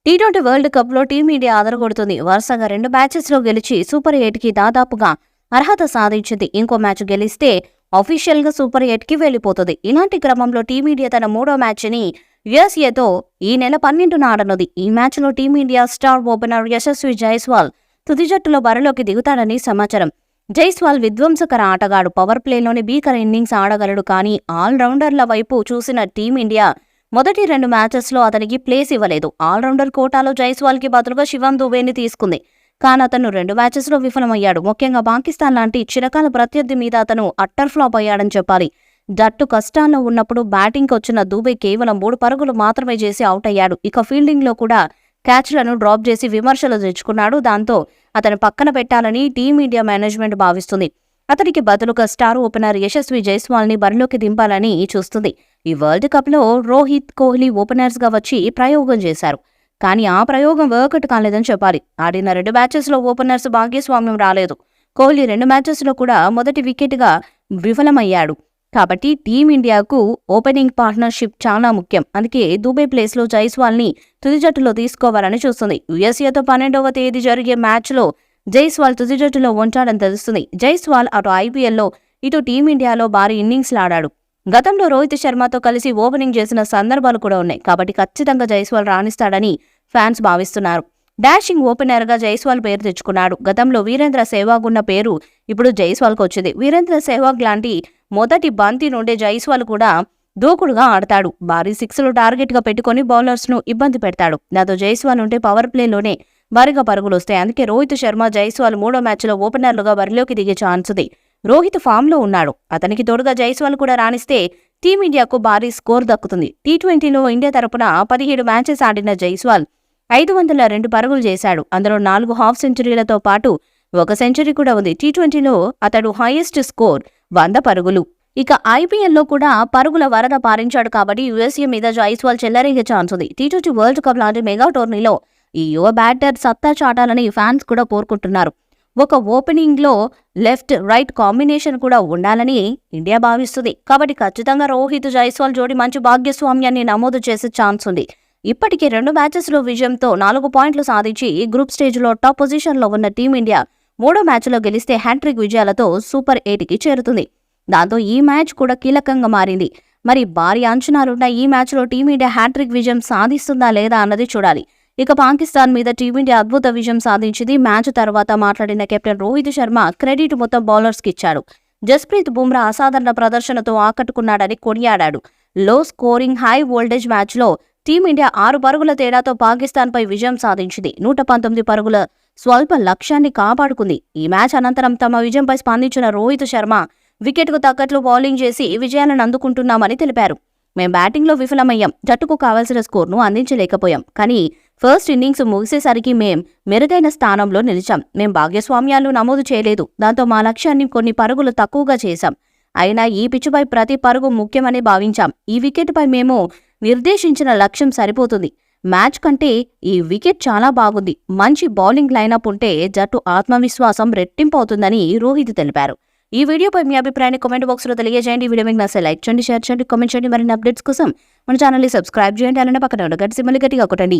T20 world కప్లో team India అదరగొడుతుంది. వరుసగా 2 మ్యాచెస్లో గెలిచి సూపర్ 8కి దాదాపుగా అర్హత సాధించింది. ఇంకో మ్యాచ్ గెలిస్తే అఫీషియల్గా సూపర్ 8కి వెళ్లిపోతుంది. ఇలాంటి క్రమంలో టీమిండియా తన మూడో మ్యాచ్ని యుఎస్ఏతో ఈ నెల 12న ఆడనుంది. ఈ మ్యాచ్లో team India star opener Yashasvi Jaiswal తుది జట్టులో బరిలోకి దిగుతాడని సమాచారం. జైస్వాల్ విధ్వంసకర ఆటగాడు. పవర్ ప్లేలోని భీకర ఇన్నింగ్స్ ఆడగలడు. కానీ ఆల్రౌండర్ల వైపు చూసిన టీమిండియా మొదటి 2 మ్యాచెస్లో అతనికి ప్లేస్ ఇవ్వలేదు. ఆల్రౌండర్ కోటాలో జైస్వాల్కి బదులుగా శివం దుబేని తీసుకుంది. కానీ అతను 2 మ్యాచెస్లో విఫలమయ్యాడు. ముఖ్యంగా పాకిస్తాన్ లాంటి చిరకాల ప్రత్యర్థి మీద అతను అట్టర్ ఫ్లాప్ అయ్యాడని చెప్పాలి. జట్టు కష్టాల్లో ఉన్నప్పుడు బ్యాటింగ్కి వచ్చిన దుబే కేవలం 3 పరుగులు మాత్రమే చేసి అవుట్ అయ్యాడు. ఇక ఫీల్డింగ్లో కూడా క్యాచ్లను డ్రాప్ చేసి విమర్శలు తెచ్చుకున్నాడు. దాంతో అతను పక్కన పెట్టాలని టీమిండియా మేనేజ్మెంట్ భావిస్తుంది. అతనికి బదులుగా స్టార్ ఓపెనర్ యశస్వి జైస్వాల్ని బరిలోకి దింపాలని చూస్తుంది. ఈ వరల్డ్ కప్లో రోహిత్, కోహ్లీ ఓపెనర్స్గా వచ్చి ప్రయోగం చేశారు. కానీ ఆ ప్రయోగం వర్కౌట్ కాలేదని చెప్పాలి. ఆడిన 2 మ్యాచెస్లో ఓపెనర్స్ భాగ్యస్వామ్యం రాలేదు. కోహ్లీ 2 మ్యాచెస్లో కూడా మొదటి వికెట్గా విఫలమయ్యాడు. కాబట్టి టీమిండియాకు ఓపెనింగ్ పార్ట్నర్షిప్ చాలా ముఖ్యం. అందుకే దుబే ప్లేస్లో జైస్వాల్ని తుది జట్టులో తీసుకోవాలని చూస్తుంది. యుఎస్ఏతో 12వ తేదీ జరిగే మ్యాచ్లో జైస్వాల్ తుది జట్టులో ఉంటాడని తెలుస్తుంది. జైస్వాల్ అటు ఐపీఎల్లో ఇటు టీమిండియాలో భారీ ఇన్నింగ్స్లాడాడు. గతంలో రోహిత్ శర్మతో కలిసి ఓపెనింగ్ చేసిన సందర్భాలు కూడా ఉన్నాయి. కాబట్టి ఖచ్చితంగా జైస్వాల్ రాణిస్తాడని ఫ్యాన్స్ భావిస్తున్నారు. డాషింగ్ ఓపెనర్గా జైస్వాల్ పేరు తెచ్చుకున్నాడు. గతంలో వీరేంద్ర సెహ్వాగ్ ఉన్న పేరు ఇప్పుడు జైస్వాల్కు వచ్చింది. వీరేంద్ర సెహ్వాగ్ లాంటి మొదటి బంతి నుండే జైస్వాల్ కూడా దూకుడుగా ఆడతాడు. భారీ సిక్స్లు టార్గెట్గా పెట్టుకుని బౌలర్స్ను ఇబ్బంది పెడతాడు. దాంతో జైస్వాల్ ఉంటే పవర్ ప్లేలోనే భారీగా పరుగులు వస్తాయి. అందుకే రోహిత్ శర్మ, జైస్వాల్ మూడో మ్యాచ్లో ఓపెనర్లుగా బరిలోకి దిగే ఛాన్స్ ఉంది. రోహిత్ ఫామ్లో ఉన్నాడు. అతనికి తోడుగా జైస్వాల్ కూడా రాణిస్తే టీమిండియాకు భారీ స్కోర్ దక్కుతుంది. టీ20లో ఇండియా తరపున 17 మ్యాచెస్ ఆడిన జైస్వాల్ 502 పరుగులు చేశాడు. అందులో 4 హాఫ్ సెంచరీలతో పాటు 1 సెంచరీ కూడా ఉంది. టీ20లో అతడు హైయెస్ట్ స్కోర్ 100 పరుగులు. ఇక ఐపీఎల్లో కూడా పరుగుల వరద పారించాడు. కాబట్టి యుఎస్ఏ మీద జైస్వాల్ చెల్లరేగే ఛాన్స్ ఉంది. టీ20 వరల్డ్ కప్ లాంటి మెగా టోర్నీలో ఈ యువ బ్యాటర్ సత్తా చాటాలని ఫ్యాన్స్ కూడా కోరుకుంటున్నారు. ఒక ఓపెనింగ్లో లెఫ్ట్ రైట్ కాంబినేషన్ కూడా ఉండాలని ఇండియా భావిస్తుంది. కాబట్టి ఖచ్చితంగా రోహిత్, జైస్వాల్ జోడి మంచి భాగ్యస్వామ్యాన్ని నమోదు చేసే ఛాన్స్ ఉంది. ఇప్పటికే 2 మ్యాచెస్లో విజయంతో 4 పాయింట్లు సాధించి గ్రూప్ స్టేజ్లో టాప్ పొజిషన్లో ఉన్న టీమిండియా మూడో మ్యాచ్లో గెలిస్తే హ్యాట్రిక్ విజయాలతో సూపర్ 8కి చేరుతుంది. దాంతో ఈ మ్యాచ్ కూడా కీలకంగా మారింది. మరి భారీ అంచనాలున్న ఈ మ్యాచ్లో టీమిండియా హ్యాట్రిక్ విజయం సాధిస్తుందా లేదా అన్నది చూడాలి. ఇక పాకిస్తాన్ మీద టీమిండియా అద్భుత విజయం సాధించింది. మ్యాచ్ తర్వాత మాట్లాడిన కెప్టెన్ రోహిత్ శర్మ క్రెడిట్ మొత్తం బౌలర్స్కి ఇచ్చాడు. జస్ప్రీత్ బుమ్రా అసాధారణ ప్రదర్శనతో ఆకట్టుకున్నాడని కొనియాడాడు. లో స్కోరింగ్ హై వోల్టేజ్ మ్యాచ్లో టీమిండియా 6 పరుగుల తేడాతో పాకిస్తాన్పై విజయం సాధించింది. 119 పరుగుల స్వల్ప లక్ష్యాన్ని కాపాడుకుంది. ఈ మ్యాచ్ అనంతరం తమ విజయంపై స్పందించిన రోహిత్ శర్మ వికెట్కు తగ్గట్లు బౌలింగ్ చేసి విజయాలను అందుకుంటున్నామని తెలిపారు. మేం బ్యాటింగ్లో విఫలమయ్యాం. జట్టుకు కావాల్సిన స్కోర్ను అందించలేకపోయాం. కానీ ఫస్ట్ ఇన్నింగ్స్ ముగిసేసరికి మేం మెరుగైన స్థానంలో నిలిచాం. మేం భాగ్యస్వామ్యాలు నమోదు చేయలేదు. దాంతో మా లక్ష్యాన్ని కొన్ని పరుగులు తక్కువగా చేశాం. అయినా ఈ పిచ్చుపై ప్రతి పరుగు ముఖ్యమని భావించాం. ఈ వికెట్పై మేము నిర్దేశించిన లక్ష్యం సరిపోతుంది. మ్యాచ్ కంటే ఈ వికెట్ చాలా బాగుంది. మంచి బౌలింగ్ లైనప్ ఉంటే జట్టు ఆత్మవిశ్వాసం రెట్టింపు అవుతుందని రోహిత్ తెలిపారు. ఈ వీడియోపై మీ అభిప్రాయాన్ని కామెంట్ బాక్స్లో తెలియజేయండి. ఈ వీడియో మీకు నచ్చితే లైక్ చేయండి, షేర్ చేయండి, కామెంట్ చేయండి. మరిన్ని అప్డేట్స్ కోసం మన ఛానల్ని సబ్స్క్రైబ్ చేయండి. అలానే పక్కన ఉన్న గంట సింబల్ని గట్టిగా కొట్టండి.